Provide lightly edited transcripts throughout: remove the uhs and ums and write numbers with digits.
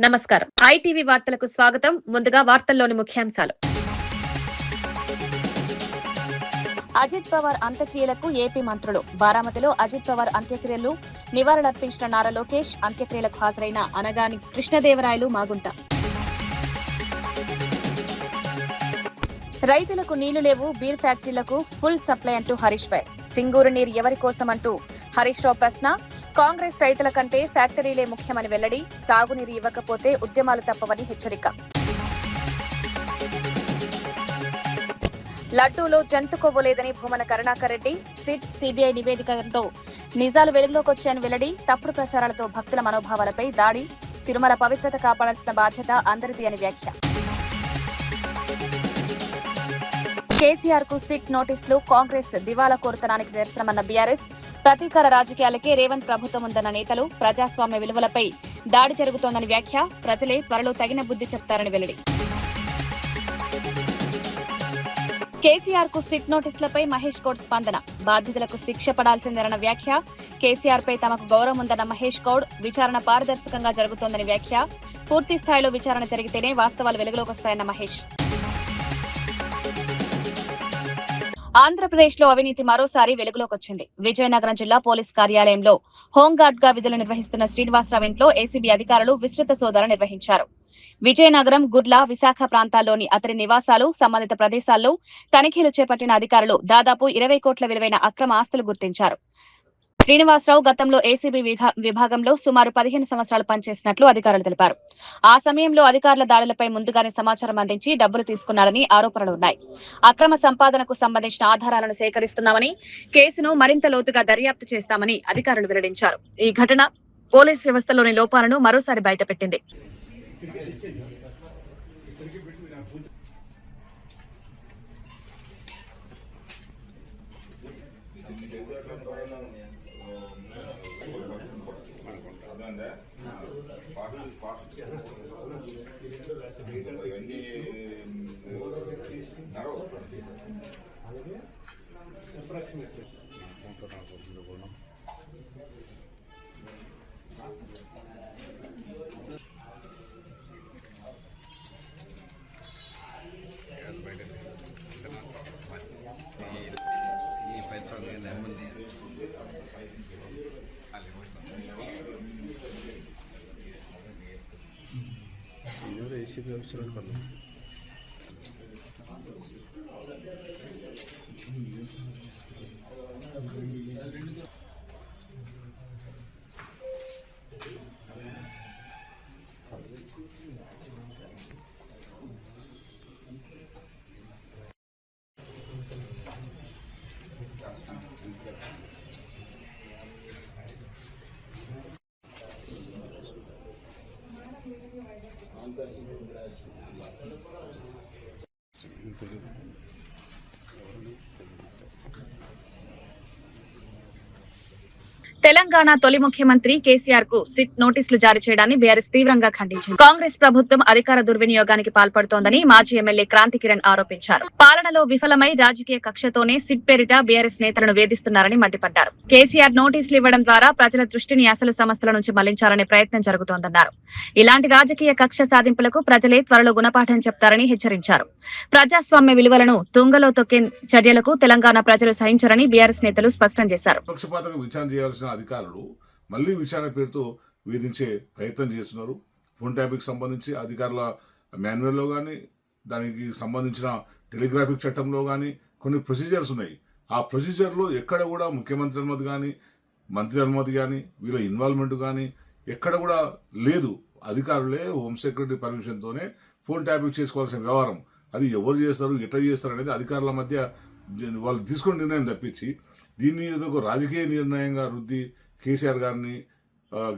నమస్కారం. ఐటీవీ వార్తలకు స్వాగతం. ముందుగా వార్తల్లోని ముఖ్యాంశాలు. అజిత్ పవార్ అంత్యక్రియలకు ఏపీ మంత్రులు. బారామతిలో అజిత్ పవార్ అంత్యక్రియలు నివాళులర్పించిన నారా లోకేష్. అంత్యక్రియలకు హాజరైన అనగాని కృష్ణదేవరాయలు మాగుంట. రైతులకు నీళ్లు లేవు, బీర్ ఫ్యాక్టరీలకు ఫుల్ సప్లై అంటూ హరీష్ రావు. సింగూరు నీరు ఎవరి కోసమంటూ హరీష్ రావు ప్రశ్న. కాంగ్రెస్ రైతుల కంటే ఫ్యాక్టరీలే ముఖ్యమని వెల్లడి. సాగునీరు ఇవ్వకపోతే ఉద్యమాలు తప్పవని హెచ్చరిక. లడ్డూలో జంతు కొవ్వు లేదని భూమన కరుణాకర్ రెడ్డి. సిట్ సిబిఐ నివేదికలతో నిజాలు వెలుగులోకి వచ్చాయని వెల్లడి. తప్పుడు ప్రచారాలతో భక్తుల మనోభావాలపై దాడి. తిరుమల పవిత్రత కాపాడాల్సిన బాధ్యత అందరిది అని వ్యాఖ్య. కేసీఆర్ కు సిట్ నోటీసులు. కాంగ్రెస్ దివాలా కోరుతనానికి నిరసనమన్న బీఆర్ఎస్. ప్రతీకార రాజకీయాలకే రేవంత్ ప్రభుత్వం ఉందన్న నేతలు. ప్రజాస్వామ్య విలువలపై దాడి జరుగుతోందని వ్యాఖ్య. ప్రజలే త్వరలో తగిన బుద్ధి చెప్తారని వెల్లడి. కేసీఆర్ కు సిట్ నోటీసులపై మహేష్ గౌడ్ స్పందన. బాధ్యులకు శిక్ష పడాల్సిందేనన్న వ్యాఖ్య. కేసీఆర్ పై తమకు గౌరవం ఉందన్న మహేష్ గౌడ్. విచారణ పారదర్శకంగా జరుగుతోందని వ్యాఖ్య. పూర్తి స్థాయిలో విచారణ జరిగితేనే వాస్తవాలు వెలుగులోకి వస్తాయన్న మహేష్. ఆంధ్రప్రదేశ్ లో అవినీతి మరోసారి వెలుగులోకి వచ్చింది. విజయనగరం జిల్లా పోలీస్ కార్యాలయంలో హోంగార్డ్ గా విధులు నిర్వహిస్తున్న శ్రీనివాసరావు ఇంట్లో ఏసీబీ అధికారులు విస్తృత సోదాలు నిర్వహించారు. విజయనగరం, గుర్ల, విశాఖ ప్రాంతాల్లోని అతడి నివాసాలు, సంబంధిత ప్రదేశాల్లో తనిఖీలు చేపట్టిన అధికారులు దాదాపు 20 కోట్ల విలువైన అక్రమ ఆస్తులు గుర్తించారు. శ్రీనివాసరావు గతంలో ఏసీబీ విభాగంలో సుమారు 15 సంవత్సరాలు పనిచేసినట్లు అధికారులు తెలిపారు. ఆ సమయంలో అధికారుల దాడులపై ముందుగానే సమాచారం అందించి డబ్బులు తీసుకున్నాడని ఆరోపణలున్నాయి. అక్రమ సంపాదనకు సంబంధించిన ఆధారాలను సేకరిస్తున్నామని, కేసును మరింత లోతుగా దర్యాప్తు చేస్తామని అధికారులు వెల్లడించారు. ఈ ఘటన పోలీస్ వ్యవస్థలోని లోపాలను మరోసారి బయటపెట్టింది. ఏసీబీ ఆఫీసర్ పడుతుంది. తెలంగాణ తొలి ముఖ్యమంత్రి కేసీఆర్ కు సిట్ నోటీసులు జారీ చేయడాన్ని బీఆర్ఎస్ తీవ్రంగా ఖండించింది. కాంగ్రెస్ ప్రభుత్వం అధికార దుర్వినియోగానికి పాల్పడుతోందని మాజీ ఎమ్మెల్యే క్రాంతి కిరణ్ ఆరోపించారు. పాలనలో విఫలమై రాజకీయ కక్షతోనే సిట్ పేరిట బీఆర్ఎస్ నేతలను వేధిస్తున్నారని మండిపడ్డారు. కేసీఆర్ నోటీసులు ఇవ్వడం ద్వారా ప్రజల దృష్టిని అసలు సమస్యల నుంచి మళ్లించాలనే ప్రయత్నం జరుగుతోందన్నారు. ఇలాంటి రాజకీయ కక్ష సాధింపులకు ప్రజలే త్వరలో గుణపాఠం చెప్తారని హెచ్చరించారు. ప్రజాస్వామ్య విలువలను తుంగలో తొక్కే చర్యలకు తెలంగాణ ప్రజలు సహించరని బీఆర్ఎస్ నేతలు స్పష్టం చేశారు. అధికారులు మళ్లీ విచారణ పేరుతో వేధించే ప్రయత్నం చేస్తున్నారు. ఫోన్ ట్యాపింగ్ సంబంధించి అధికారుల మాన్యువల్లో కానీ, దానికి సంబంధించిన టెలిగ్రాఫిక్ చట్టంలో కానీ కొన్ని ప్రొసీజర్స్ ఉన్నాయి. ఆ ప్రొసీజర్లో ఎక్కడ కూడా ముఖ్యమంత్రి అనుమతి కానీ, మంత్రి అనుమతి కానీ, వీళ్ళ ఇన్వాల్వ్మెంట్ కానీ ఎక్కడ కూడా లేదు. అధికారులే హోమ్ సెక్రటరీ పర్మిషన్తోనే ఫోన్ ట్యాపింగ్ చేసుకోవాల్సిన వ్యవహారం. అది ఎవరు చేస్తారు, ఎట్లా చేస్తారు అనేది అధికారుల మధ్య వాళ్ళు తీసుకున్న నిర్ణయం తప్పించి దీన్ని ఏదో ఒక రాజకీయ నిర్ణయంగా రుద్ది కేసీఆర్ గారిని,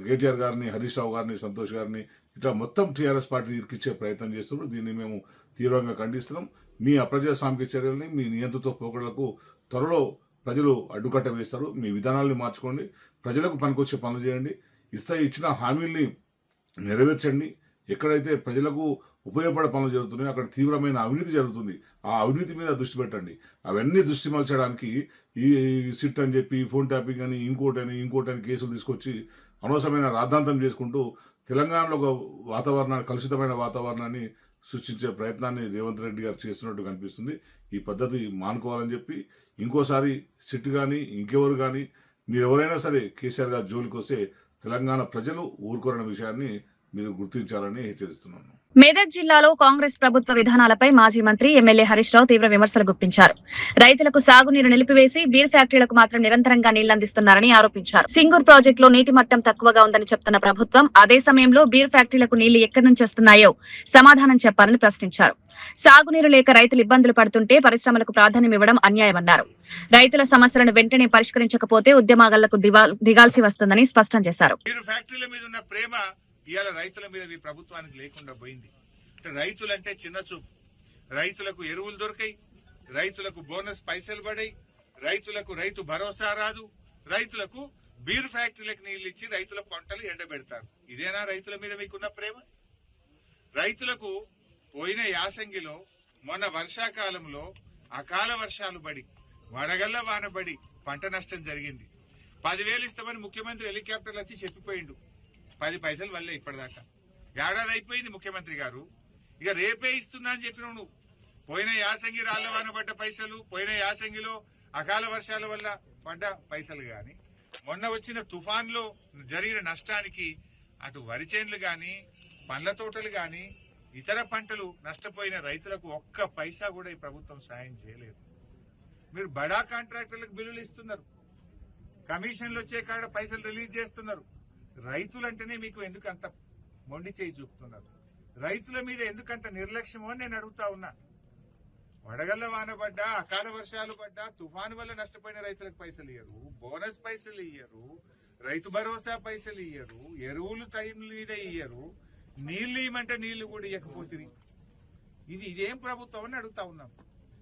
కేటీఆర్ గారిని, హరీష్ రావు గారిని, సంతోష్ గారిని ఇట్లా మొత్తం టీఆర్ఎస్ పార్టీని ఇరికిచ్చే ప్రయత్నం చేస్తున్నారు. దీన్ని మేము తీవ్రంగా ఖండిస్తున్నాం. మీ అప్రజాస్వామిక చర్యల్ని, మీ నియంత్రిత పోకడలకు త్వరలో ప్రజలు అడ్డుకట్ట వేస్తారు. మీ విధానాల్ని మార్చుకోండి, ప్రజలకు పనికొచ్చే పనులు చేయండి, ఇచ్చిన హామీల్ని నెరవేర్చండి. ఎక్కడైతే ప్రజలకు ఉపయోగపడే పనులు జరుగుతున్నాయి అక్కడ తీవ్రమైన అవినీతి జరుగుతుంది. ఆ అవినీతి మీద దృష్టి పెట్టండి. అవన్నీ దృష్టి మలచడానికి ఈ సిట్ అని చెప్పి, ఫోన్ ట్యాపింగ్ అని, ఇంకోటని కేసులు తీసుకొచ్చి అనవసరమైన రాద్ధాంతం చేసుకుంటూ తెలంగాణలో ఒక వాతావరణాన్ని, కలుషితమైన వాతావరణాన్ని సృష్టించే ప్రయత్నాన్ని రేవంత్ రెడ్డి గారు చేస్తున్నట్టు కనిపిస్తుంది. ఈ పద్ధతి మానుకోవాలని చెప్పి ఇంకోసారి సిట్ కానీ ఇంకెవరు కానీ మీరు ఎవరైనా సరే కేసీఆర్ గారి జోలికి వస్తే తెలంగాణ ప్రజలు ఊరుకోరన్న విషయాన్ని మీరు గుర్తించాలని హెచ్చరిస్తున్నాను. మెదక్ జిల్లాలో కాంగ్రెస్ ప్రభుత్వ విధానాలపై మాజీ మంత్రి ఎమ్మెల్యే హరీష్ రావు తీవ్ర విమర్శలు గుప్పించారు. రైతులకు సాగునీరు నిలిపివేసి బీర్ ఫ్యాక్టరీలకు మాత్రం నిరంతరంగా నీళ్లందిస్తున్నారని ఆరోపించారు. సింగూర్ ప్రాజెక్టులో నీటి మట్టం తక్కువగా ఉందని చెప్తున్న ప్రభుత్వం అదే సమయంలో బీర్ ఫ్యాక్టరీలకు నీళ్లు ఎక్కడి నుంచి వస్తున్నాయో సమాధానం చెప్పాలని ప్రశ్నించారు. సాగునీరు లేక రైతులు ఇబ్బందులు పడుతుంటే పరిశ్రమలకు ప్రాధాన్యం ఇవ్వడం అన్యాయమన్నారు. రైతుల సమస్యలను వెంటనే పరిష్కరించకపోతే ఉద్యమాలకు దిగాల్సి వస్తుందని స్పష్టం చేశారు. ఇవాళ రైతుల మీద ఈ ప్రభుత్వానికి లేకుండా పోయింది. రైతులంటే చిన్న చూపు. రైతులకు ఎరువులు దొరికాయి, రైతులకు బోనస్ పైసలు పడాయి, రైతులకు రైతు భరోసా రాదు, రైతులకు బీర్ ఫ్యాక్టరీలకు నీళ్లు ఇచ్చి రైతుల పంటలు ఎండబెడతారు. ఇదేనా రైతుల మీద మీకున్న ప్రేమ? రైతులకు పోయిన యాసంగిలో మొన్న వర్షాకాలంలో అకాల వర్షాలు పడి వడగళ్ల వానబడి పంట నష్టం జరిగింది. 10,000 ఇస్తామని ముఖ్యమంత్రి హెలికాప్టర్లు వచ్చి చెప్పిపోయిండు. 10 పైసలు వల్లే ఇప్పటిదాకా. ఏడాది అయిపోయింది ముఖ్యమంత్రి గారు. ఇక రేపే ఇస్తున్నా అని చెప్పినావు నువ్వు. పోయిన యాసంగి రాళ్ల వాన పడ్డ పైసలు, పోయిన యాసంగిలో అకాల వర్షాల వల్ల పడ్డ పైసలు గాని, మొన్న వచ్చిన తుఫాన్లో జరిగిన నష్టానికి అటు వరి చేన్లు గాని, పండ్ల తోటలు గాని, ఇతర పంటలు నష్టపోయిన రైతులకు ఒక్క పైసా కూడా ఈ ప్రభుత్వం సాయం చేయలేదు. మీరు బడా కాంట్రాక్టర్లకు బిల్లులు ఇస్తున్నారు, కమిషన్లు వచ్చే కాడ పైసలు రిలీజ్ చేస్తున్నారు. రైతులంటేనే మీకు ఎందుకు అంత మొండి చేయి చూపుతున్నారు? రైతుల మీద ఎందుకంత నిర్లక్ష్యమో అని నేను అడుగుతా ఉన్నా. వడగళ్ల వాన పడ్డా, అకాల వర్షాలు పడ్డా, తుఫాను వల్ల నష్టపోయిన రైతులకు పైసలు ఇయ్యరు, బోనస్ పైసలు ఇయ్యరు, రైతు భరోసా పైసలు ఇయ్యరు, ఎరువులు టైం మీద ఇయ్యరు, నీళ్లు ఇవ్వమంటే నీళ్లు కూడా ఇవ్వకపోతుంది. ఇదేం ప్రభుత్వం అని అడుగుతా ఉన్నాం.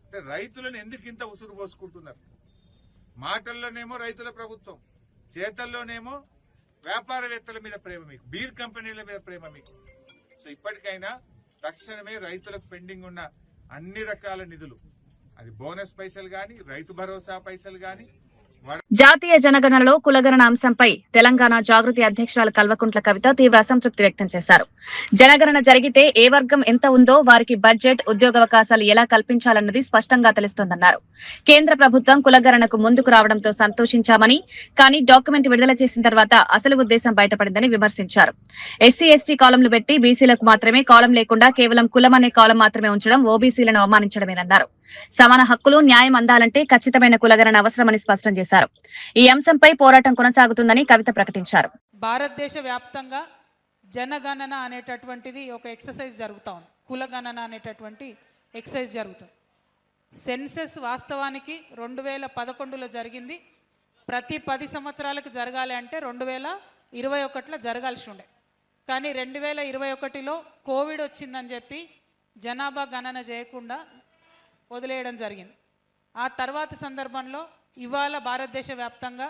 అంటే రైతులను ఎందుకు ఇంత ఉసురు పోసుకుంటున్నారు? మాటల్లోనేమో రైతుల ప్రభుత్వం, చేతల్లోనేమో వ్యాపారవేత్తల మీద ప్రేమ మీకు, బీర్ కంపెనీల మీద ప్రేమ మీకు. సో ఇప్పటికైనా తక్షణమే రైతులకు పెండింగ్ ఉన్న అన్ని రకాల నిధులు, అది బోనస్ పైసలు గాని, రైతు భరోసా పైసలు గాని. జాతీయ జనగణనలో కులగణన అంశంపై తెలంగాణ జాగృతి అధ్యక్షురాలు కల్వకుంట్ల కవిత తీవ్ర అసంతృప్తి వ్యక్తం చేశారు. జనగణన జరిగితే ఏ వర్గం ఎంత ఉందో వారికి బడ్జెట్, ఉద్యోగావకాశాలు ఎలా కల్పించాలన్నది స్పష్టంగా తెలుస్తోందన్నారు. కేంద్ర ప్రభుత్వం కులగణనకు ముందుకు రావడంతో సంతోషించామని, కానీ డాక్యుమెంట్ విడుదల చేసిన తర్వాత అసలు ఉద్దేశం బయటపడిందని విమర్శించారు. ఎస్సీ, ఎస్టీ కాలంలు పెట్టి బీసీలకు మాత్రమే కాలం లేకుండా కేవలం కులం అనే కాలం మాత్రమే ఉంచడం ఓబీసీలను అవమానించడమేనన్నారు. సమాన హక్కులు, న్యాయం అందాలంటే ఖచ్చితమైన కులగణన అవసరమని స్పష్టం చేశారు. ఈ అంశంపై పోరాటం కొనసాగుతుందని కవిత ప్రకటించారు. భారతదేశ వ్యాప్తంగా జనగణన అనేటటువంటిది ఒక ఎక్సర్సైజ్ జరుగుతూ ఉంది. కులగణన అనేటటువంటి ఎక్సర్సైజ్ జరుగుతుంది. సెన్సెస్ వాస్తవానికి 2011లో జరిగింది. ప్రతి 10 సంవత్సరాలకు జరగాలి అంటే 2021లో జరగాల్సి ఉండే. కానీ 2021లో కోవిడ్ వచ్చిందని చెప్పి జనాభా గణన చేయకుండా వదిలేయడం జరిగింది. ఆ తర్వాత సందర్భంలో ఇవాళ భారతదేశ వ్యాప్తంగా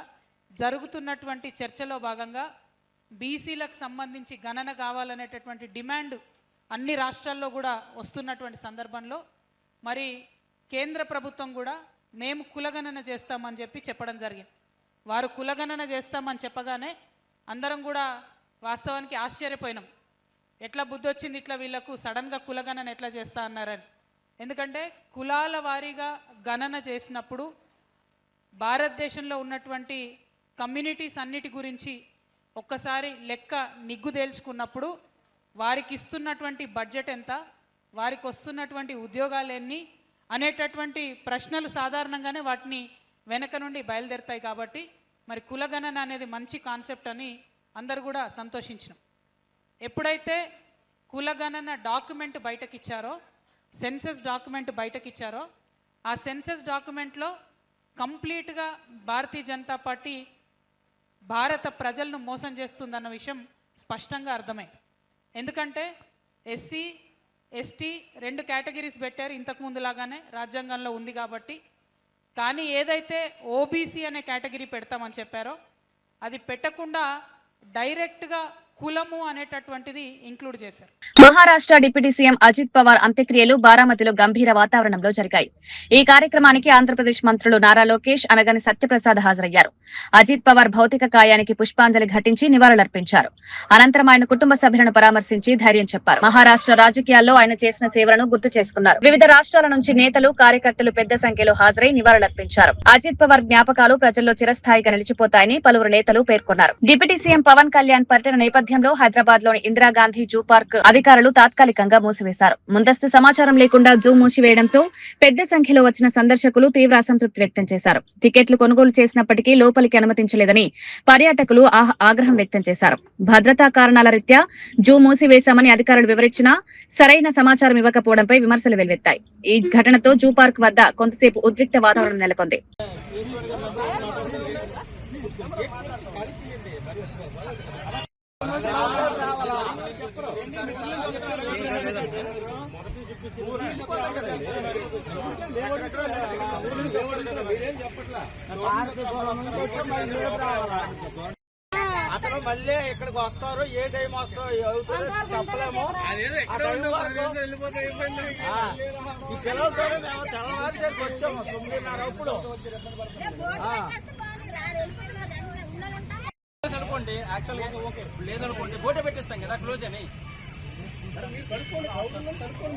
జరుగుతున్నటువంటి చర్చలో భాగంగా బీసీలకు సంబంధించి గణన కావాలనేటటువంటి డిమాండ్ అన్ని రాష్ట్రాల్లో కూడా వస్తున్నటువంటి సందర్భంలో మరి కేంద్ర ప్రభుత్వం కూడా మేము కులగణన చేస్తామని చెప్పి చెప్పడం జరిగింది. వారు కులగణన చేస్తామని చెప్పగానే అందరం కూడా వాస్తవానికి ఆశ్చర్యపోయినాం. ఎట్లా బుద్ధి వచ్చింది ఇట్లా వీళ్ళకు సడన్గా కులగణన ఎట్లా చేస్తా అన్నారని. ఎందుకంటే కులాల వారీగా గణన చేసినప్పుడు భారతదేశంలో ఉన్నటువంటి కమ్యూనిటీస్ అన్నిటి గురించి ఒక్కసారి లెక్క నిగ్గు తేల్చుకున్నప్పుడు వారికి ఇస్తున్నటువంటి బడ్జెట్ ఎంత, వారికి వస్తున్నటువంటి ఉద్యోగాలు ఎన్ని అనేటటువంటి ప్రశ్నలు సాధారణంగానే వాటిని వెనక నుండి బయలుదేరుతాయి. కాబట్టి మరి కులగణన అనేది మంచి కాన్సెప్ట్ అని అందరు కూడా సంతోషించినాం. ఎప్పుడైతే కులగణన డాక్యుమెంట్ బయటకిచ్చారో, సెన్సస్ డాక్యుమెంట్ బయటకిచ్చారో, ఆ సెన్సస్ డాక్యుమెంట్లో కంప్లీట్గా భారతీయ జనతా పార్టీ భారత ప్రజలను మోసం చేస్తుందన్న విషయం స్పష్టంగా అర్థమైంది. ఎందుకంటే ఎస్సీ, ఎస్టీ 2 కేటగిరీస్ పెట్టారు ఇంతకుముందు లాగానే రాజ్యాంగంలో ఉంది కాబట్టి. కానీ ఏదైతే ఓబీసీ అనే కేటగిరీ పెడతామని చెప్పారో అది పెట్టకుండా డైరెక్ట్గా కులము అనేటటువంటిది ఇంక్లూడ్ చేశారు. మహారాష్ట్ర డిప్యూటీ సీఎం అజిత్ పవార్ అంత్యక్రియలు బారామతిలో గంభీర వాతావరణంలో జరిగాయి. ఈ కార్యక్రమానికి ఆంధ్రప్రదేశ్ మంత్రులు నారా లోకేష్, అనగాని సత్యప్రసాద్ హాజరయ్యారు. అజిత్ పవార్ భౌతిక కాయానికి పుష్పాంజలి ఘటించి నివాళులర్పించారు. అనంతరం ఆయన కుటుంబ సభ్యులను పరామర్శించి ధైర్యం చెప్పారు. మహారాష్ట్ర రాజకీయాల్లో ఆయన చేసిన సేవలను గుర్తు చేసుకున్నారు. వివిధ రాష్ట్రాల నుంచి నేతలు, కార్యకర్తలు పెద్ద సంఖ్యలో హాజరై నివాళులర్పించారు. అజిత్ పవార్ జ్ఞాపకాలు ప్రజల్లో చిరస్థాయిగా నిలిచిపోతాయని పలువురు నేతలు పేర్కొన్నారు. డిప్యూటీ సీఎం పవన్ కళ్యాణ్ పర్యటన నేపథ్యంలో హైదరాబాద్ లోని ఇందిరాగాంధీ జూ పార్క్ అధికారులు తాత్కాలికంగా మూసివేశారు. ముందస్తు సమాచారం లేకుండా జూ మూసివేయడంతో పెద్ద సంఖ్యలో వచ్చిన సందర్శకులు తీవ్ర అసంతృప్తి వ్యక్తం చేశారు. టికెట్లు కొనుగోలు చేసినప్పటికీ లోపలికి అనుమతించలేదని పర్యాటకులు ఆగ్రహం వ్యక్తం చేశారు. భద్రతా కారణాల రీత్యా జూ మూసివేశామని అధికారులు వివరించినా సరైన సమాచారం ఇవ్వకపోవడంపై విమర్శలు వెల్లువెత్తాయి. ఈ ఘటనతో జూ పార్క్ వద్ద కొంతసేపు ఉద్రిక్త వాతావరణం నెలకొంది. అతను మళ్ళీ ఇక్కడికి వస్తారు, ఏ టైం వస్తారో అవుతుందో చెప్పలేము. ఈ పిల్లలతో మేము తెల్లవారుసరికి వచ్చాము 9:30 అప్పుడు అనుకోండి. యాక్చువల్గా లేదనుకోండి ఫోటో పెట్టిస్తాం కదా క్లోజ్ అని.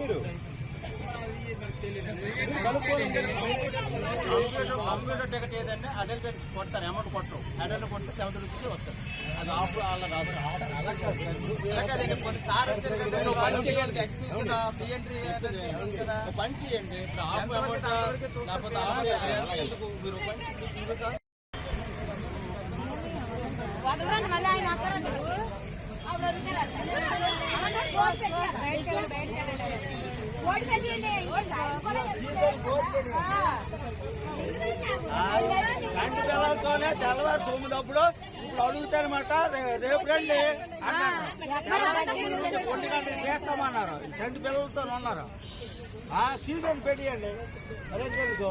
మీరు కంప్యూటర్ టికెట్ ఏదంటే అడల్ట్ కొడతారు, అమౌంట్ కొట్టరు. అడల్ట్ కొడితే 70 రూపీస్ వస్తారు. అది ఆఫ్ అలా కాదు. కొన్నిసార్లు పని చేయండి, ఇప్పుడు ఆఫ్ అమౌంట్ లేకపోతే మీరు పిల్లలతోనే తెల్లవారు 9 అప్పుడు ఇప్పుడు అడుగుతారన్నమాట. రేపు రండి అన్నారు, 1 గంటలకు చేస్తామన్నారు. చంటి పిల్లలతో ఉన్నారు. సీజన్ పెట్టియండి, అదే తెలుగు.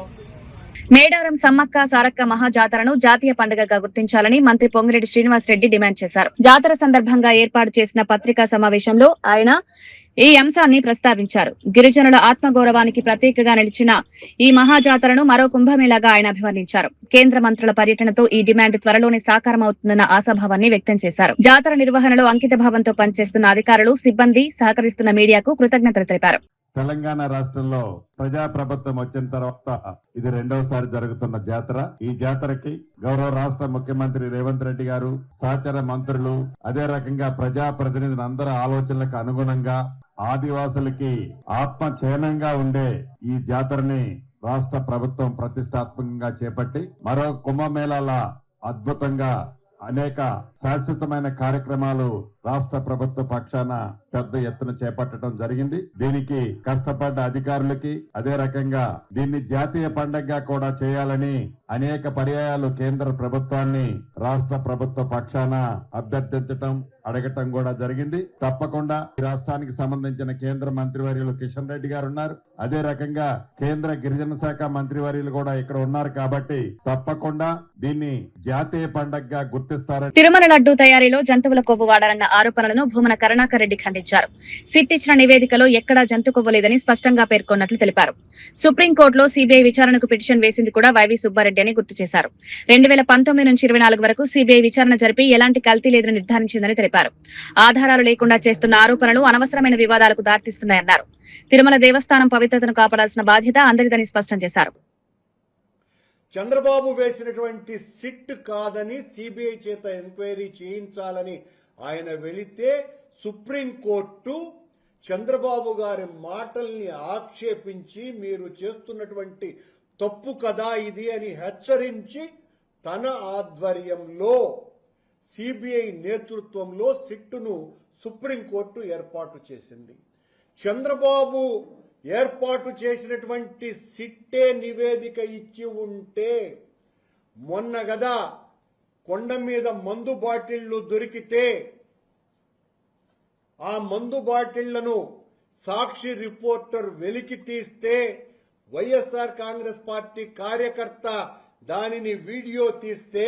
మేడారం సమ్మక్క సారక్క మహాజాతరను జాతీయ పండుగగా గుర్తించాలని మంత్రి పొంగిరెడ్డి శ్రీనివాస్ రెడ్డి డిమాండ్ చేశారు. జాతర సందర్భంగా ఏర్పాటు చేసిన పత్రికా సమావేశంలో ఆయన ఈ అంశాన్ని ప్రస్తావించారు. గిరిజనుల ఆత్మగౌరవానికి ప్రతీకగా నిలిచిన ఈ మహాజాతరను మరో కుంభమేళాగా ఆయన అభివర్ణించారు. కేంద్ర మంత్రుల పర్యటనతో ఈ డిమాండ్ త్వరలోనే సాకారమవుతుందన్న ఆశాభావాన్ని వ్యక్తం చేశారు. జాతర నిర్వహణలో అంకిత భావంతో పనిచేస్తున్న అధికారులు, సిబ్బంది, సహకరిస్తున్న మీడియాకు కృతజ్ఞతలు తెలిపారు. తెలంగాణ రాష్ట్రంలో ప్రజాప్రభుత్వం వచ్చిన తర్వాత ఇది 2వసారి జరుగుతున్న జాతర. ఈ జాతరకి గౌరవ రాష్ట్ర ముఖ్యమంత్రి రేవంత్ రెడ్డి గారు, సహచర మంత్రులు, అదే రకంగా ప్రజాప్రతినిధులు అందరి ఆలోచనలకు అనుగుణంగా ఆదివాసులకి ఆత్మ చయనంగా ఉండే ఈ జాతరని రాష్ట్ర ప్రభుత్వం ప్రతిష్టాత్మకంగా చేపట్టి మరో కుంభమేళాల అద్భుతంగా అనేక శాశ్వతమైన కార్యక్రమాలు రాష్ట్ర ప్రభుత్వ పక్షాన పెద్ద ఎత్తున చేపట్టడం జరిగింది. దీనికి కష్టపడ్డ అధికారులకి, అదే రకంగా దీన్ని జాతీయ పండుగగా కూడా చేయాలని అనేక పర్యాయాలు కేంద్ర ప్రభుత్వాన్ని రాష్ట్ర ప్రభుత్వ పక్షాన అభ్యర్థించటం, అడగటం కూడా జరిగింది. తప్పకుండా ఈ రాష్ట్రానికి సంబంధించిన కేంద్ర మంత్రివర్యులు కిషన్ రెడ్డి గారు ఉన్నారు. అదే రకంగా కేంద్ర గిరిజన శాఖ మంత్రివర్యులు కూడా ఇక్కడ ఉన్నారు. కాబట్టి తప్పకుండా దీన్ని జాతీయ పండుగగా గుర్తిస్తారని. తిరుమల లడ్డూ తయారీలో జంతువుల కొవ్వు వాడారన్న ఆరోపణలను భూమన కరుణాకర్ రెడ్డి ఖండించారు. సిట్ ఇచ్చిన నివేదికలో ఎక్కడా జంతు కొవ్వు లేదని స్పష్టంగా పేర్కొన్నట్లు తెలిపారు. సుప్రీంకోర్టులో సీబీఐ విచారణకు పిటిషన్ వేసింది కూడా వైవి సుబ్బారెడ్డి అని గుర్తు చేశారు. 2019 నుంచి 24 వరకు సీబీఐ విచారణ జరిపి ఎలాంటి కల్తీ లేదని నిర్ధారించిందని తెలిపారు. ఆధారాలు లేకుండా చేస్తున్న ఆరోపణలు అనవసరమైన వివాదాలకు దారితీస్తున్నాయన్నారు. తిరుమల దేవస్థానం పవిత్రతను కాపాడాల్సిన బాధ్యత అందరిదని స్పష్టం చేశారు. చంద్రబాబు వేసినటువంటి సిట్ కాదని సిబిఐ చేత ఎంక్వైరీ చేయించాలని ఆయన వెళితే సుప్రీంకోర్టు చంద్రబాబు గారి మాటల్ని ఆక్షేపించి మీరు చేస్తున్నటువంటి తప్పు కదా ఇది అని హెచ్చరించి తన ఆధ్వర్యంలో సిబిఐ నేతృత్వంలో సిట్టును సుప్రీంకోర్టు ఏర్పాటు చేసింది. చంద్రబాబు ఏర్పాటు చేసినటువంటి సిట్టే నివేదిక ఇచ్చి ఉంటే మొన్న గదా కొండ మీద మందు బాటిళ్లు దొరికితే ఆ మందు బాటిళ్లను సాక్షి రిపోర్టర్ వెలికి తీస్తే వైఎస్ఆర్ కాంగ్రెస్ పార్టీ కార్యకర్త దానిని వీడియో తీస్తే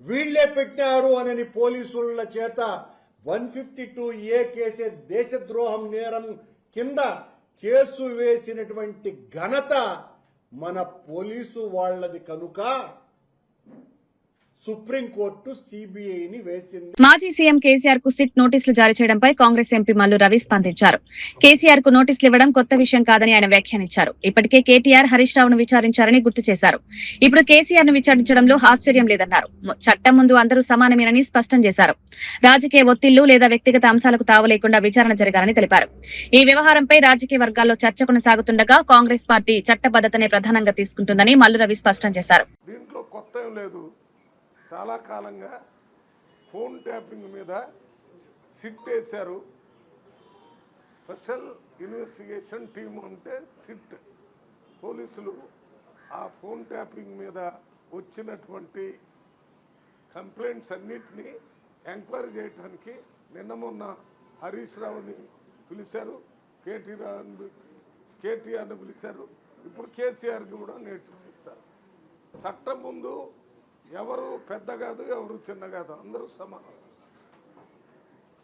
వీళ్లే పెట్టారు అని పోలీసుల చేత 152A కేసే దేశద్రోహం నేరం కింద కేసు వేసినటువంటి ఘనత మన పోలీసు వాళ్ళది కనుక సుప్రీంకోర్టు సిబిఐని వేసింది. మాజీ సీఎం కేసీఆర్ కు సిట్ నోటీసులు జారీ చేయడంపై కాంగ్రెస్ ఎంపీ మల్లు రవి స్పందించారు. కేసీఆర్ కు నోటీసులు ఇవ్వడం కొత్త విషయం కాదని ఆయన వ్యాఖ్యానించారు. ఇప్పటికే కేటీఆర్ హరీష్ రావును విచారించారని గుర్తు చేశారు. ఇప్పుడు కేసీఆర్ ను విచారించడంలో ఆశ్చర్యం లేదన్నారు. చట్టం ముందు అందరూ సమానమేనని స్పష్టం చేశారు. రాజకీయ ఒత్తిళ్లు లేదా వ్యక్తిగత అంశాలకు తావు లేకుండా విచారణ జరగాలని తెలిపారు. ఈ వ్యవహారంపై రాజకీయ వర్గాల్లో చర్చ కొనసాగుతుండగా కాంగ్రెస్ పార్టీ చట్టబద్దతనే ప్రధానంగా తీసుకుంటుందని మల్లు రవి స్పష్టం చేశారు. దీంట్లో కొత్త ఏం లేదు. చాలా కాలంగా ఫోన్ ట్యాపింగ్ మీద సిట్ వేశారు. స్పెషల్ ఇన్వెస్టిగేషన్ టీమ్ అంటే సిట్ పోలీసులు ఆ ఫోన్ ట్యాపింగ్ మీద వచ్చినటువంటి కంప్లైంట్స్ అన్నిటినీ ఎంక్వైరీ చేయడానికి నిన్న మొన్న హరీష్ రావుని పిలిచారు, కేటీఆర్ని పిలిచారు. ఇప్పుడు కేసీఆర్కి కూడా నోటీస్ ఇస్తారు. చట్టం ముందు ఎవరు పెద్ద కాదు, ఎవరు చిన్న కాదు, అందరూ సమానం.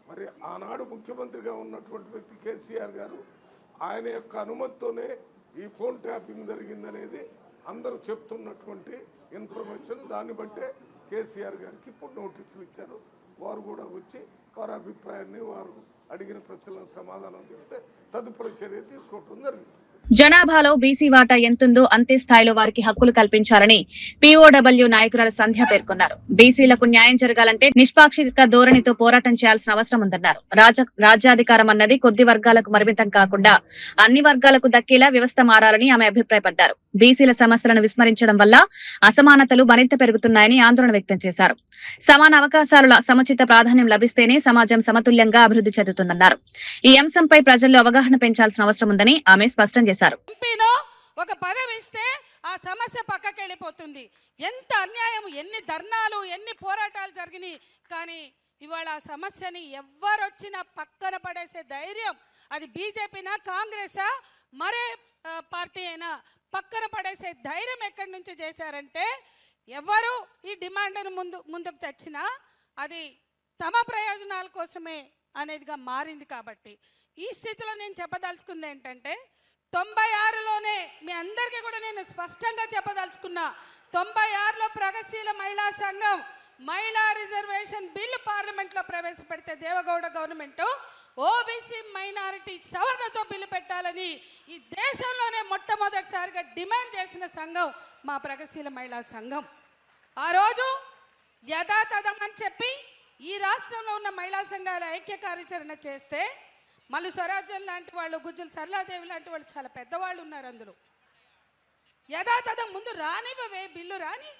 మరి ఆనాడు ముఖ్యమంత్రిగా ఉన్నటువంటి వ్యక్తి కేసీఆర్ గారు ఆయన యొక్క అనుమతితోనే ఈ ఫోన్ ట్యాపింగ్ జరిగిందనేది అందరూ చెప్తున్నటువంటి ఇన్ఫర్మేషన్. దాన్ని బట్టే కేసీఆర్ గారికి ఇప్పుడు నోటీసులు ఇచ్చారు. వారు కూడా వచ్చి వారి అభిప్రాయాన్ని వారు అడిగిన ప్రశ్నలకు సమాధానం చెప్తే తదుపరి చర్య తీసుకోవడం జరిగింది. జనాభాలో బీసీ వాటా ఎంతుందో అంతే స్థాయిలో వారికి హక్కులు కల్పించాలని పీఓడబ్ల్యూ నాయకురాలు సంధ్య పేర్కొన్నారు. బీసీలకు న్యాయం జరగాలంటే నిష్పాక్షిక ధోరణితో పోరాటం చేయాల్సిన అవసరం ఉందన్నారు. రాజ్యాధికారం అన్నది కొద్ది వర్గాలకు పరిమితం కాకుండా అన్ని వర్గాలకు దక్కేలా వ్యవస్థ మారాలని ఆమె అభిప్రాయపడ్డారు. బీసీల సమస్యలను విస్మరించడం వల్ల అసమానతలు మరింత పెరుగుతున్నాయని ఆందోళన వ్యక్తం చేశారు. సమాన అవకాశాల సముచిత ప్రాధాన్యం లభిస్తేనే సమాజం సమతుల్యంగా అభివృద్ధి చెందుతుందన్నారు. ఈ అంశంపై ప్రజల్లో అవగాహన పెంచాల్సిన అవసరం ఉందని ఆమె స్పష్టం చేశారు. ఎంపీనో ఒక పదవి ఇస్తే ఆ సమస్య పక్కకి వెళ్ళిపోతుంది. ఎంత అన్యాయం, ఎన్ని ధర్నాలు, ఎన్ని పోరాటాలు జరిగినాయి. కానీ ఇవాళ ఆ సమస్యని ఎవరొచ్చినా పక్కన పడేసే ధైర్యం, అది బీజేపీనా కాంగ్రెసా మరే పార్టీ అయినా పక్కన పడేసే ధైర్యం ఎక్కడి నుంచి చేశారంటే, ఎవరు ఈ డిమాండ్ను ముందుకు తెచ్చినా అది తమ ప్రయోజనాల కోసమే అనేదిగా మారింది. కాబట్టి ఈ స్థితిలో నేను చెప్పదలుచుకుంది ఏంటంటే, 96లోనే మీ అందరికీ కూడా నేను స్పష్టంగా చెప్పదలుచుకున్నా, 96లో ప్రగతిశీల మహిళా సంఘం మహిళా రిజర్వేషన్ బిల్లు పార్లమెంట్లో ప్రవేశపెడితే Deve Gowda government OBC minority సవరణతో bill పెట్టాలని ఈ దేశంలోనే మొట్టమొదటిసారిగా డిమాండ్ చేసిన సంఘం మా ప్రగతిశీల మహిళా సంఘం. ఆ రోజు యథాతథం అని చెప్పి ఈ రాష్ట్రంలో ఉన్న మహిళా సంఘాల ఐక్య కార్యాచరణ చేస్తే మళ్ళీ స్వరాజ్యం లాంటి వాళ్ళు, గుజ్జుల సరళాదేవి లాంటి వాళ్ళు చాలా పెద్దవాళ్ళు ఉన్నారు అందులో. యథాతథం ముందు రానివే బిల్లు రాని,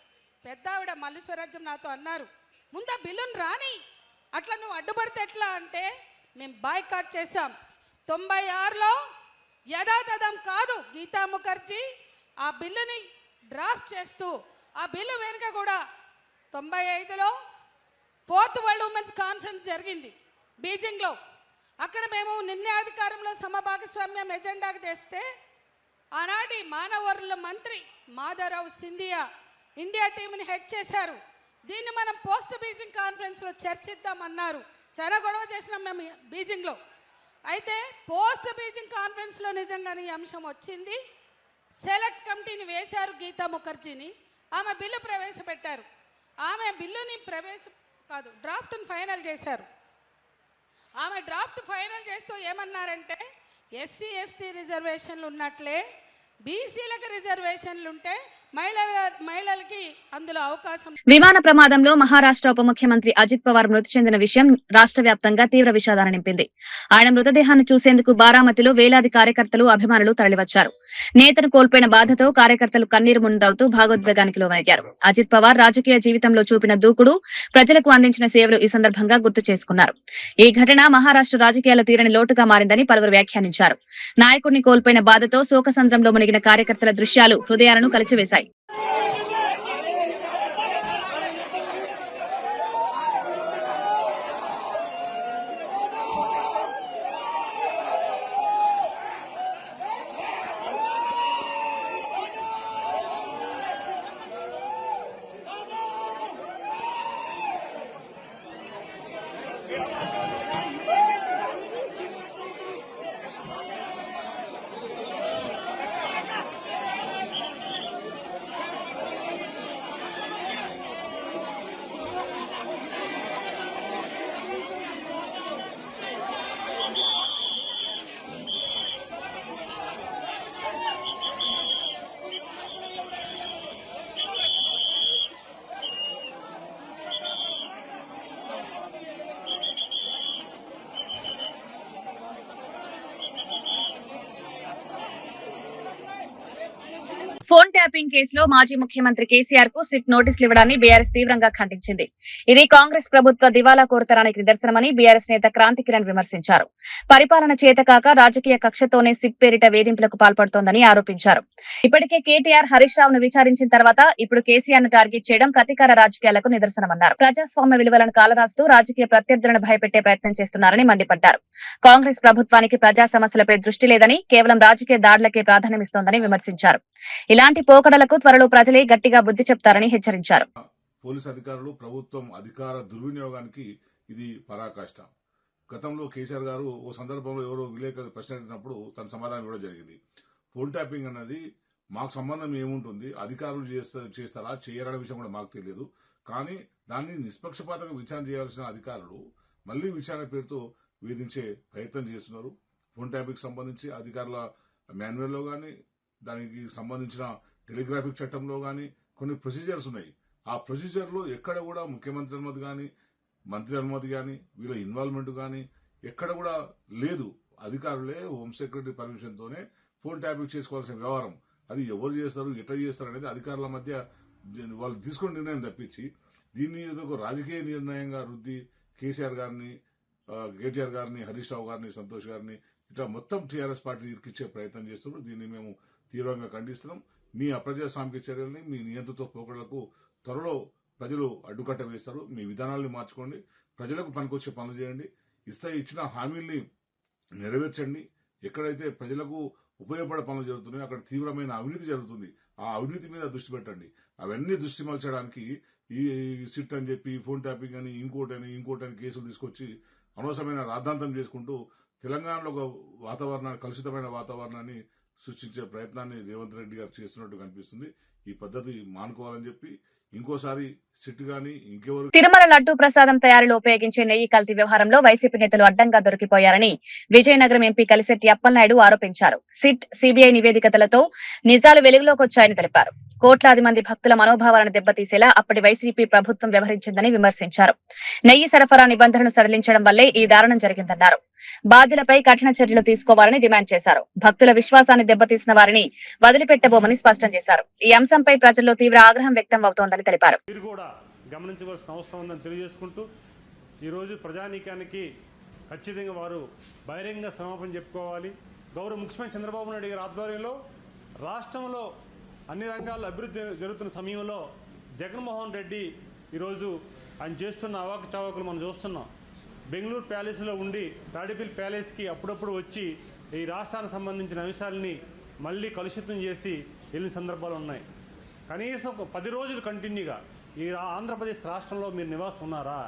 పెద్దావిడ మళ్ళీ స్వరాజ్యం నాతో అన్నారు, ముందు ఆ బిల్లును రాని, అట్లా నువ్వు అడ్డుపడితే ఎట్లా అంటే మేము బాయ్కాట్ చేశాం. 96లో యథాతథం కాదు, గీతా ముఖర్జీ ఆ బిల్లుని డ్రాఫ్ట్ చేస్తూ ఆ బిల్లు వెనుక కూడా 95లో 4th వరల్డ్ ఉమెన్స్ కాన్ఫరెన్స్ జరిగింది బీజింగ్లో. అక్కడ మేము నిర్ణయాధికారంలో సమభాగస్వామ్యం ఎజెండాకి తెస్తే ఆనాటి మానవ వనరుల మంత్రి మాధవరావు సింధియా ఇండియా టీంని హెడ్ చేశారు. దీన్ని మనం పోస్ట్ బీజింగ్ కాన్ఫరెన్స్లో చర్చిద్దామన్నారు. చాలా గొడవ చేసినాం మేము బీజింగ్లో. అయితే పోస్ట్ బీజింగ్ కాన్ఫరెన్స్లో నిజంగానే ఈ అంశం వచ్చింది. సెలెక్ట్ కమిటీని వేశారు గీతా ముఖర్జీని, ఆమె బిల్లు ప్రవేశపెట్టారు. ఆమె బిల్లుని డ్రాఫ్ట్ని ఫైనల్ చేశారు. ఆమె డ్రాఫ్ట్ ఫైనల్ చేస్తూ ఏమన్నారంటే, ఎస్సీ ఎస్టీ రిజర్వేషన్లు ఉన్నట్లే బీసీలకు రిజర్వేషన్లు ఉంటే మహిళలకి అందులో అవకాశం. విమాన ప్రమాదంలో మహారాష్ట్ర ఉప ముఖ్యమంత్రి అజిత్ పవార్ మృతి చెందిన విషయం రాష్ట్ర వ్యాప్తంగా తీవ్ర విషాదాన్ని నింపింది. ఆయన మృతదేహాన్ని చూసేందుకు బారామతిలో వేలాది కార్యకర్తలు, అభిమానులు తరలివచ్చారు. నేతను కోల్పోయిన బాధతో కార్యకర్తలు కన్నీరు మున్నీరవుతూ భావోద్వేగానికి లోనయ్యారు. అజిత్ పవార్ రాజకీయ జీవితంలో చూపిన దూకుడు, ప్రజలకు అందించిన సేవలు ఈ సందర్భంగా గుర్తు చేసుకున్నారు. ఈ ఘటన మహారాష్ట్ర రాజకీయాల తీరని లోటుగా మారిందని పలువురు వ్యాఖ్యానించారు. నాయకుడిని కోల్పోయిన బాధతో శోకసంద్రంలో మునిగిన కార్యకర్తల దృశ్యాలు హృదయాలను కలిచివేశాయి. Yeah. ట్యాపింగ్ కేసులో మాజీ ముఖ్యమంత్రి కేసీఆర్ కు సిట్ నోటీసులు ఇవ్వడాన్ని బీఆర్ఎస్ తీవ్రంగా ఖండించింది. ఇది కాంగ్రెస్ ప్రభుత్వ దివాలా కోరుతనానికి నిదర్శనమని బీఆర్ఎస్ నేత క్రాంతి కిరణ్ విమర్శించారు. పరిపాలన చేతకాక రాజకీయ కక్షతోనే సిట్ పేరిట వేధింపులకు పాల్పడుతోందని ఆరోపించారు. ఇప్పటికే కేటీఆర్ హరీష్ రావును విచారించిన తర్వాత ఇప్పుడు కేసీఆర్ ను టార్గెట్ చేయడం ప్రతీకార రాజకీయాలకు నిదర్శనమన్నారు. ప్రజాస్వామ్య విలువలను కాలరాస్తూ రాజకీయ ప్రత్యర్థులను భయపెట్టే ప్రయత్నం చేస్తున్నారని మండిపడ్డారు. కాంగ్రెస్ ప్రభుత్వానికి ప్రజా సమస్యలపై దృష్టి లేదని కేవలం రాజకీయ దాడులకే ప్రాధాన్యమిస్తోందని విమర్శించారు. ఇలాంటి పోకడలకు త్వరలో ప్రజలే గట్టిగా బుద్ధి చెప్తారని హెచ్చరించారు. పోలీసు అధికారులు ప్రభుత్వం అధికార దుర్వినియోగానికి ఇది పరాకాష్ట. గతంలో కేసీఆర్ గారు ఓ సందర్భంలో ఎవరో విలేకరులు ప్రశ్న అడిగినప్పుడు తన సమాధానం ఇవ్వడం జరిగింది. ఫోన్ ట్యాపింగ్ అన్నది మాకు సంబంధం ఏముంటుంది, అధికారులు చేస్తారా చేయరనే విషయం కూడా మాకు తెలియదు. కానీ దాన్ని నిష్పక్షపాతంగా విచారణ చేయాల్సిన అధికారులు మళ్లీ విచారణ పేరుతో వేధించే ప్రయత్నం చేస్తున్నారు. ఫోన్ ట్యాపింగ్ సంబంధించి అధికారుల మాన్యువల్లో కానీ దానికి సంబంధించిన టెలిగ్రాఫిక్ చట్టంలో కానీ కొన్ని ప్రొసీజర్స్ ఉన్నాయి. ఆ ప్రొసీజర్లో ఎక్కడ కూడా ముఖ్యమంత్రి అనుమతి కానీ మంత్రి అనుమతి కానీ వీళ్ళ ఇన్వాల్వ్మెంట్ కానీ ఎక్కడ కూడా లేదు. అధికారులే హోమ్ సెక్రటరీ పర్మిషన్తోనే ఫోన్ ట్యాపింగ్ చేసుకోవాల్సిన వ్యవహారం. అది ఎవరు చేస్తారు, ఎట్లా చేస్తారు అనేది అధికారుల మధ్య వాళ్ళు తీసుకున్న నిర్ణయం తప్పించి దీన్ని ఏదో ఒక రాజకీయ నిర్ణయంగా రుద్ది కేసీఆర్ గారిని, కేటీఆర్ గారిని, హరీష్ రావు గారిని, సంతోష్ గారిని ఇట్లా మొత్తం టీఆర్ఎస్ పార్టీ ఇరికిచ్చే ప్రయత్నం చేస్తున్నారు. దీన్ని మేము తీవ్రంగా ఖండిస్తున్నాం. మీ అప్రజాస్వామిక చర్యల్ని, మీ నియంత్రిత పోకడలకు త్వరలో ప్రజలు అడ్డుకట్ట వేస్తారు. మీ విధానాల్ని మార్చుకోండి, ప్రజలకు పనికొచ్చే పనులు చేయండి, ఇచ్చిన హామీల్ని నెరవేర్చండి. ఎక్కడైతే ప్రజలకు ఉపయోగపడే పనులు జరుగుతున్నాయో అక్కడ తీవ్రమైన అవినీతి జరుగుతుంది. ఆ అవినీతి మీద దృష్టి పెట్టండి. అవన్నీ దృష్టి మలచడానికి ఈ సిట్ అని చెప్పి ఫోన్ ట్యాపింగ్ అని ఇంకోటని కేసులు తీసుకొచ్చి అనవసరమైన రాద్ధాంతం చేసుకుంటూ తెలంగాణలో ఒక వాతావరణాన్ని, కలుషితమైన వాతావరణాన్ని సృష్టించే ప్రయత్నాన్ని రేవంత్ రెడ్డి గారు చేస్తున్నట్టు కనిపిస్తుంది. ఈ పద్ధతి మానుకోవాలని చెప్పి ఇంకోసారి సిట్ గాని ఇంకెవరు తిరుమల లడ్డూ ప్రసాదం తయారీలో ఉపయోగించే నెయ్యి కల్తీ వ్యవహారంలో వైసీపీ నేతలు అడ్డంగా దొరికిపోయారని విజయనగరం ఎంపీ కలిశెట్టి అప్పలనాయుడు ఆరోపించారు. సిట్, సిబిఐ నివేదికలతో నిజాలు వెలుగులోకి వచ్చాయని తెలిపారు. కోట్లాది మంది భక్తుల మనోభావాలను దెబ్బతీసేలా అప్పటి వైసీపీ ప్రభుత్వం వ్యవహరించిందని విమర్శించారు. నెయ్యి సరఫరా నిబంధనలు సడలించడం వల్లే ఈ దారుణం జరిగిందన్నారు. బాధ్యులపై కఠిన చర్యలు తీసుకోవాలని డిమాండ్ చేశారు. భక్తుల విశ్వాసాన్ని దెబ్బతీసిన వారిని వదిలిపెట్టబోమని స్పష్టం చేశారు. ఈ అంశంపై ప్రజల్లో తీవ్ర ఆగ్రహం వ్యక్తం అవుతోందని తెలిపారు. మీరు కూడా గమనించవలసిన అవసరం ఉందని తెలియజేసుకుంటూ ఈరోజు ప్రజానీకానికి ఖచ్చితంగా వారు బహిరంగ క్షమాపణ చెప్పుకోవాలి. గౌరవ ముఖ్యమంత్రి చంద్రబాబు నాయుడు గారి ఆధ్వర్యంలో రాష్ట్రంలో అన్ని రంగాల్లో అభివృద్ధి జరుగుతున్న సమయంలో జగన్మోహన్ రెడ్డి ఈరోజు ఆయన చేస్తున్న అవాకచవాకులు మనం చూస్తున్నాం. బెంగళూరు ప్యాలెస్లో ఉండి తాడేపల్లి ప్యాలెస్కి అప్పుడప్పుడు వచ్చి ఈ రాష్ట్రానికి సంబంధించిన అంశాలని మళ్ళీ కలుషితం చేసి వెళ్ళిన సందర్భాలు ఉన్నాయి. కనీసం 10 రోజులు కంటిన్యూగా ఈ ఆంధ్రప్రదేశ్ రాష్ట్రంలో మీరు నివాసం ఉన్నారా?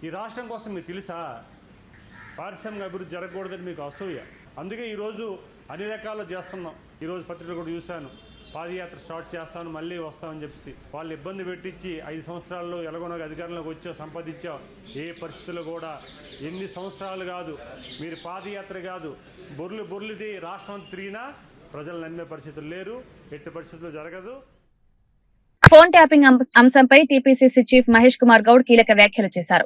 ఈ రాష్ట్రం కోసం మీకు తెలుసా? పారిశ్రామిక అభివృద్ధి జరగకూడదని మీకు అసూయ. అందుకే ఈరోజు అన్ని రకాలు చేస్తున్నాం. ఈరోజు పత్రికలు కూడా చూశాను, పాదయాత్ర స్టార్ట్ చేస్తాను మళ్ళీ వస్తామని చెప్పేసి వాళ్ళు ఇబ్బంది పెట్టించి 5 సంవత్సరాల్లో ఎలాగోనో అధికారంలోకి వచ్చావు, సంపాదించావు. ఏ పరిస్థితుల్లో కూడా ఎన్ని సంవత్సరాలు కాదు, మీరు పాదయాత్ర కాదు బొర్లిది రాష్ట్రం తిరిగినా ప్రజలు నమ్మే పరిస్థితులు లేరు. ఎట్టి పరిస్థితుల్లో జరగదు. ఫోన్ ట్యాపింగ్ అంశంపై టీపీసీసీ చీఫ్ మహేష్ కుమార్ గౌడ్ కీలక వ్యాఖ్యలు చేశారు.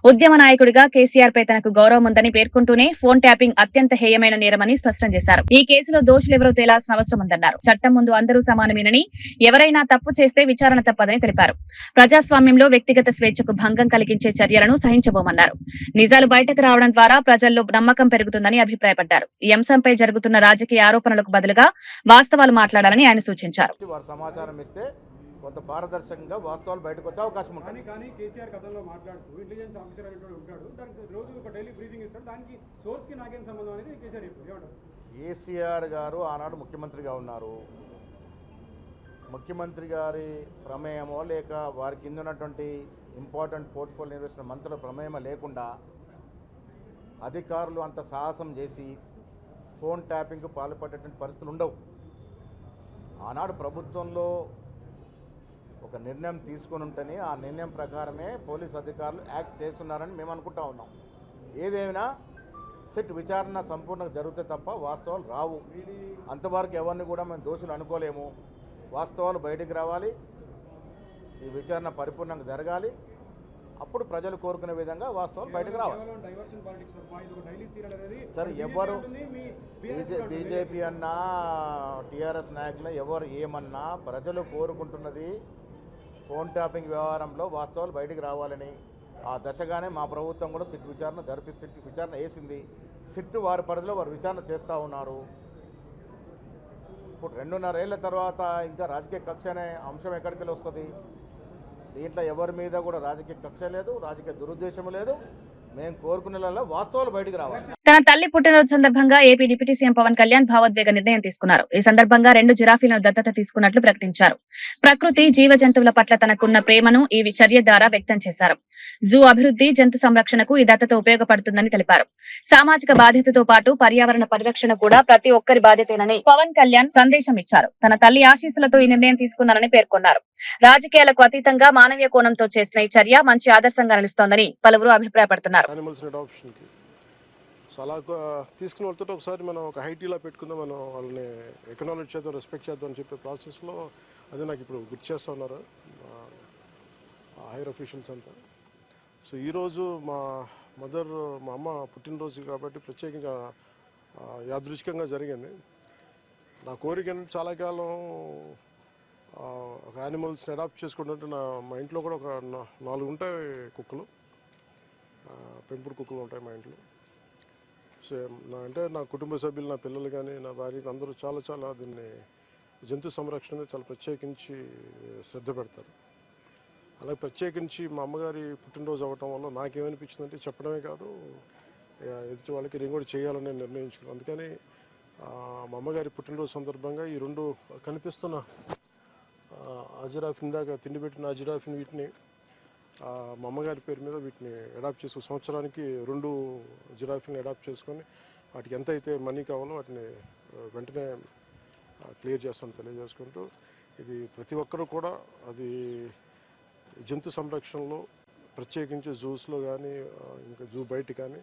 ఉద్యమ నాయకుడిగా కేసీఆర్ పై తనకు గౌరవం ఉందని పేర్కొంటూనే ఫోన్ ట్యాపింగ్ అత్యంత హేయమైన నేరమని స్పష్టం చేశారు. ఈ కేసులో దోషులెవరో తేలాల్సిన అవసరం ఉందన్నారు. చట్టం ముందు అందరూ సమానమేనని, ఎవరైనా తప్పు చేస్తే విచారణ తప్పదని తెలిపారు. ప్రజాస్వామ్యంలో వ్యక్తిగత స్వేచ్ఛకు భంగం కలిగించే చర్యలను సహించబోమన్నారు. నిజాలు బయటకు రావడం ద్వారా ప్రజల్లో నమ్మకం పెరుగుతుందని అభిప్రాయపడ్డారు. ఈ అంశంపై జరుగుతున్న రాజకీయ ఆరోపణలకు బదులుగా వాస్తవాలు మాట్లాడాలని ఆయన సూచించారు. కొంత పారదర్శకంగా వాస్తవాలు బయటకు వచ్చే అవకాశం ఉంటుంది. కానీ కేసీఆర్ గతంలో మాట్లాడుతూ ఇంటెలిజెన్స్ ఆఫీసర్ అనేటువంటి ఉంటాడు, దానికి రోజు ఒక డైలీ బ్రీఫింగ్ ఇస్తాడు, దానికి సోర్స్కి నాకేం సంబంధం అనేది కేసీఆర్ చెప్పారు. కేసీఆర్ గారు ఆనాడు ముఖ్యమంత్రిగా ఉన్నారు. ముఖ్యమంత్రి గారి ప్రమేయమో లేక వారి కింద ఉన్నటువంటి ఇంపార్టెంట్ పోర్ట్ఫోలియో నిర్వహిస్తున్న మంత్రుల ప్రమేయమో లేకుండా అధికారులు అంత సాహసం చేసి ఫోన్ ట్యాపింగ్కు పాల్పడేటువంటి పరిస్థితులు ఉండవు. ఆనాడు ప్రభుత్వంలో ఒక నిర్ణయం తీసుకొని ఉంటేనే ఆ నిర్ణయం ప్రకారమే పోలీసు అధికారులు యాక్ట్ చేస్తున్నారని మేము అనుకుంటా ఉన్నాం. ఏదేమైనా సిట్ విచారణ సంపూర్ణంగా జరిగితే తప్ప వాస్తవాలు రావు. అంతవరకు ఎవరిని కూడా మేము దోషులు అనుకోలేము. వాస్తవాలు బయటికి రావాలి, ఈ విచారణ పరిపూర్ణంగా జరగాలి. అప్పుడు ప్రజలు కోరుకునే విధంగా వాస్తవాలు బయటకు రావాలి. డైవర్షన్ పాలిటిక్స్ ఇది ఒక డైలీ సీరియల్ అనేది సరే, ఎవరు బీజేపీ అన్నా టీఆర్ఎస్ నాయకులు ఎవరు ఏమన్నా ప్రజలు కోరుకుంటున్నది ఫోన్ ట్యాపింగ్ వ్యవహారంలో వాస్తవాలు బయటకు రావాలని. ఆ దశగానే మా ప్రభుత్వం కూడా సిట్ విచారణ వేసింది. సిట్ వారి పరిధిలో వారు విచారణ చేస్తూ ఉన్నారు. ఇప్పుడు 2.5 ఏళ్ల తర్వాత ఇంకా రాజకీయ కక్ష అనే అంశం ఎక్కడికి వస్తుంది? దీంట్లో ఎవరి మీద కూడా రాజకీయ కక్ష లేదు, రాజకీయ దురుద్దేశం లేదు. మేము కోరుకునేలా వాస్తవాలు బయటకు రావాలి. తన తల్లి పుట్టినరోజు సందర్భంగా AP deputy CM Pawan Kalyan భావోద్వేగ నిర్ణయం తీసుకున్నారు. ఈ సందర్భంగా 2 జిరాఫీలను దత్తత తీసుకున్నట్లు ప్రకటించారు. ప్రకృతి జీవ జంతువుల పట్ల తనకున్న ప్రేమను ఈ చర్య ద్వారా వ్యక్తం చేశారు. జూ అభివృద్ధి, జంతు సంరక్షణకు ఈ దత్తత ఉపయోగపడుతుందని తెలిపారు. సామాజిక బాధ్యతతో పాటు పర్యావరణ పరిరక్షణ కూడా ప్రతి ఒక్కరి బాధ్యతేనని పవన్ కళ్యాణ్ సందేశం ఇచ్చారు. తన తల్లి ఆశీస్సులతో ఈ నిర్ణయం తీసుకున్నారని పేర్కొన్నారు. రాజకీయాలకు అతీతంగా మానవీయ కోణంతో చేసిన ఈ చర్య మంచి ఆదర్శంగా నిలుస్తోందని పలువురు అభిప్రాయపడుతున్నారు. అలా తీసుకుని వెళ్తుంటే ఒకసారి మనం ఒక హైటీలా పెట్టుకుందాం, మనం వాళ్ళని ఎకనాలజీ చేద్దాం, రెస్పెక్ట్ చేద్దాం అని చెప్పే ప్రాసెస్లో అదే నాకు ఇప్పుడు గుర్తు చేస్తూ ఉన్నారు హైయర్ అఫీషియల్స్ అంతా. సో ఈరోజు మా అమ్మ పుట్టినరోజు కాబట్టి ప్రత్యేకంగా యాదృచ్ఛికంగా జరిగింది. నా కోరిక ఏంటంటే చాలా కాలం ఒక యానిమల్స్ని అడాప్ట్ చేసుకుంటుంటే మా ఇంట్లో కూడా ఒక 4 ఉంటాయి కుక్కలు, పెంపుడు కుక్కలు ఉంటాయి మా ఇంట్లో. సో అంటే నా కుటుంబ సభ్యులు, నా పిల్లలు కానీ నా భార్య అందరూ చాలా దీన్ని జంతు సంరక్షణ మీద చాలా ప్రత్యేకించి శ్రద్ధ పెడతారు. అలాగే ప్రత్యేకించి మా అమ్మగారి పుట్టినరోజు అవ్వటం వల్ల నాకేమనిపించిందంటే చెప్పడమే కాదు, ఎదుటి వాళ్ళకి నేను కూడా చేయాలని నిర్ణయించుకున్నాను. అందుకని మా అమ్మగారి పుట్టినరోజు సందర్భంగా ఈ 2 కనిపిస్తున్న అజిరాఫ్, ఇందాక తిండి పెట్టిన అజిరాఫ్ని వీటిని మా అమ్మగారి పేరు మీద వీటిని అడాప్ట్ చేసుకుని సంవత్సరానికి 2 జిరాఫీని అడాప్ట్ చేసుకొని వాటికి ఎంత అయితే మనీ కావాలో వాటిని వెంటనే క్లియర్ చేస్తాను తెలియజేసుకుంటూ, ఇది ప్రతి ఒక్కరూ కూడా అది జంతు సంరక్షణలో ప్రత్యేకించి జూస్లో కానీ ఇంకా జూ బయట కానీ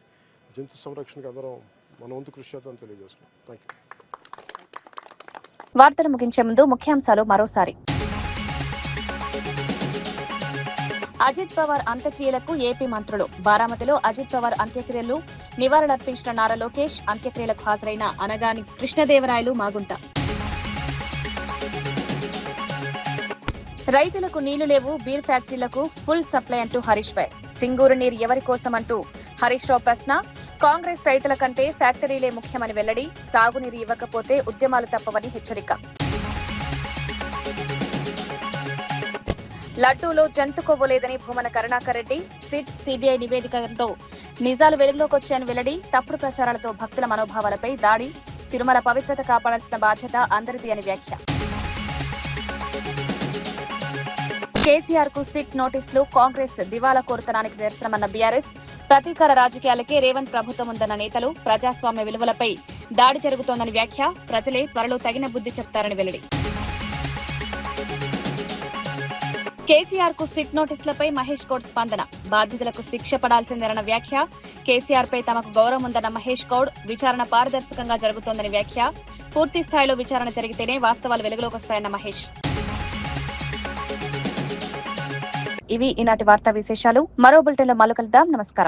జంతు సంరక్షణకి అందరం మన వంతు కృషి చేద్దామని తెలియజేసుకున్నాం. Thank you. వార్తలు ముగించే ముందు ముఖ్యాంశాలు మరోసారి. అజిత్ పవార్ అంత్యక్రియలకు ఏపీ మంత్రులు. బారామతిలో అజిత్ పవార్ అంత్యక్రియలు నివాళులర్పించిన నారా లోకేష్. అంత్యక్రియలకు హాజరైన అనగాని కృష్ణదేవరాయలు, మాగుంట. రైతులకు నీళ్లు లేవు, బీర్ ఫ్యాక్టరీలకు ఫుల్ సప్లై అంటూ హరీష్ రావు. సింగూరు నీరు ఎవరి కోసం అంటూ హరీష్ రావు ప్రశ్న. కాంగ్రెస్ రైతుల కంటే ఫ్యాక్టరీలే ముఖ్యమని వెల్లడి. సాగునీరు ఇవ్వకపోతే ఉద్యమాలు తప్పవని హెచ్చరిక. లడ్డూలో జంతు కొవ్వు లేదని భూమన కరుణాకర్ రెడ్డి. సిట్, సిబిఐ నివేదికలతో నిజాలు వెలుగులోకి వచ్చాయని వెల్లడి. తప్పుడు ప్రచారాలతో భక్తుల మనోభావాలపై దాడి. తిరుమల పవిత్రత కాపాడాల్సిన బాధ్యత అందరిది అని వ్యాఖ్య. కేసీఆర్ కు సిట్ నోటీసులు. కాంగ్రెస్ దివాలా కోరుతనానికి నిరసనమన్న బీఆర్ఎస్. ప్రతీకార రాజకీయాలకే రేవంత్ ప్రభుత్వం ఉందన్న నేతలు. ప్రజాస్వామ్య విలువలపై దాడి జరుగుతోందని వ్యాఖ్య. ప్రజలే త్వరలో తగిన బుద్ధి చెప్తారని వెల్లడి. కేసీఆర్ కు సిట్ నోటీసులపై మహేష్ గౌడ్ స్పందన. బాధితులకు శిక్ష పడాల్సిందేనన్న వ్యాఖ్య. కేసీఆర్ పై తమకు గౌరవం ఉందన్న మహేష్ గౌడ్. విచారణ పారదర్శకంగా జరుగుతోందని వ్యాఖ్య. పూర్తి స్థాయిలో విచారణ జరిగితేనే వాస్తవాలు వెలుగులోకి వస్తాయన్న మహేష్. ఇవి ఈనాటి వార్తా విశేషాలు. మరో బులెటిన్లో మళ్ళీ కలుద్దాం. నమస్కారం.